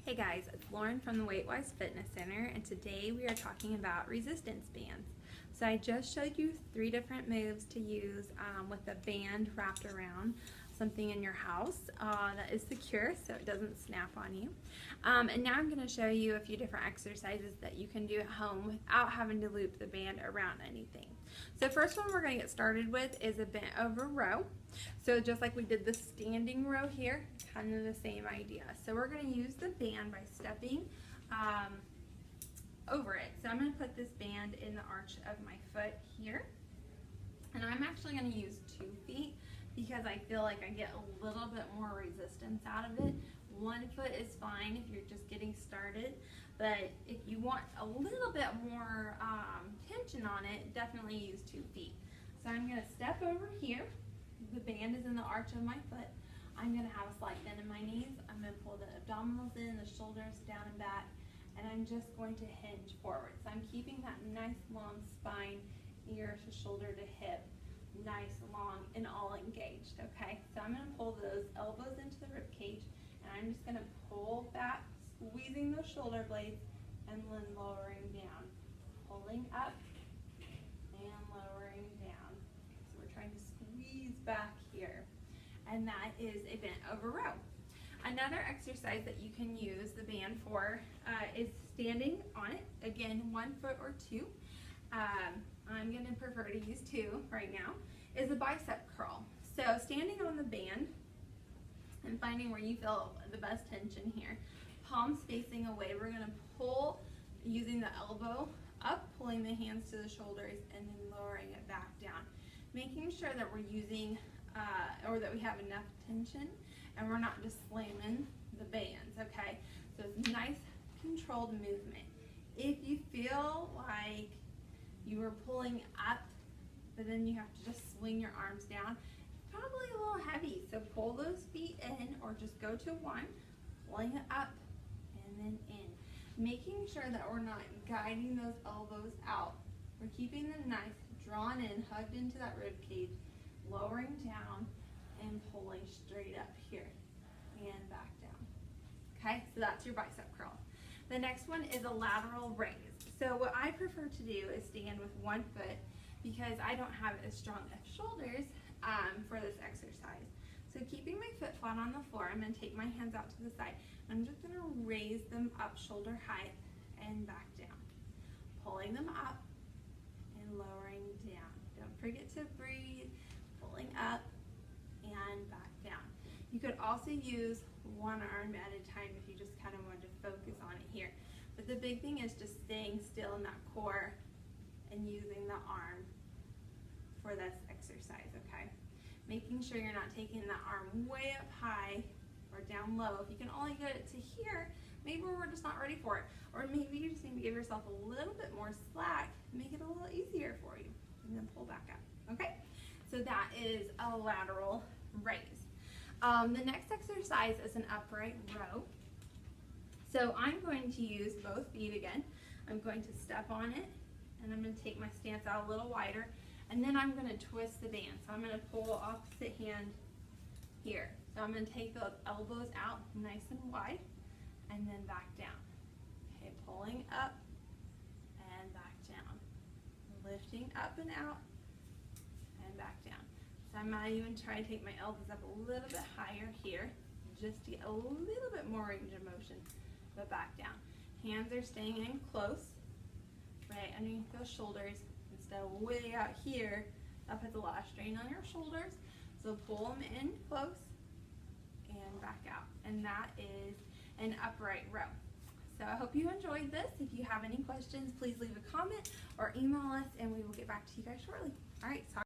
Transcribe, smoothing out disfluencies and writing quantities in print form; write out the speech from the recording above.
Hey guys, it's Lauren from the WeightWise Fitness Center, and today we are talking about resistance bands. So I just showed you 3 different moves to use with a band wrapped around something in your house that is secure so it doesn't snap on you. And now I'm going to show you a few different exercises that you can do at home without having to loop the band around anything. So first one we're going to get started with is a bent over row. So just like we did the standing row here, kind of the same idea. So we're going to use the band by stepping over it. So I'm going to put this band in the arch of my foot here. And I'm actually going to use 2 feet because I feel like I get a little bit more resistance out of it. 1 foot is fine if you're just getting started, but if you want a little bit more tension on it, definitely use 2 feet. So I'm going to step over here. The band is in the arch of my foot. I'm going to have a slight bend in my knees. I'm going to pull the abdominals in, the shoulders down and back, and I'm just going to hinge forward. So I'm keeping that nice long spine, ear to shoulder to hip, nice long and all engaged, okay? So I'm going to pull those elbows into the rib cage, and I'm just going to pull back, squeezing those shoulder blades, and then lowering down, pulling up and lowering down. So we're trying to squeeze back here, and that is a bent over row. Another exercise that you can use the band for is standing on it. Again, 1 foot or 2. I'm going to prefer to use 2 right now, is a bicep curl. So standing on the band and finding where you feel the best tension here. Palms facing away, we're going to pull using the elbow up, pulling the hands to the shoulders, and then lowering it back down. Making sure that we're using or that we have enough tension and we're not just slamming the bands, okay? So it's nice controlled movement. If you feel like you are pulling up, but then you have to just swing your arms down, probably a little heavy. So pull those feet in, or just go to 1, pulling it up and then in. Making sure that we're not guiding those elbows out. We're keeping them nice, drawn in, hugged into that rib cage, lowering down and pulling straight up here and back down. Okay, so that's your bicep curl. The next one is a lateral raise. So what I prefer to do is stand with 1 foot because I don't have as strong of shoulders for this exercise. So keeping my foot flat on the floor, I'm going to take my hands out to the side. I'm just going to raise them up shoulder height and back down. Pulling them up and lowering down. Don't forget to breathe. Pulling up and back down. You could also use 1 arm at a time if you just kind of wanted to focus on it here. But the big thing is just staying still in that core and using the arm for this exercise, okay? Making sure you're not taking the arm way up high or down low. If you can only get it to here, maybe we're just not ready for it. Or maybe you just need to give yourself a little bit more slack, make it a little easier for you, and then pull back up, okay? So that is a lateral raise. The next exercise is an upright row. So I'm going to use both feet again. I'm going to step on it, and I'm going to take my stance out a little wider, and then I'm going to twist the band. So I'm going to pull opposite hand here. So I'm going to take those elbows out nice and wide, and then back down. Okay, pulling up and back down. Lifting up and out and back down. So I might even try to take my elbows up a little bit higher here, just to get a little bit more range of motion, but back down. Hands are staying in close, right underneath those shoulders, instead of way out here. That puts a lot of strain on your shoulders. So pull them in close and back out. And that is an upright row. So I hope you enjoyed this. If you have any questions, please leave a comment or email us and we will get back to you guys shortly. All right, sorry.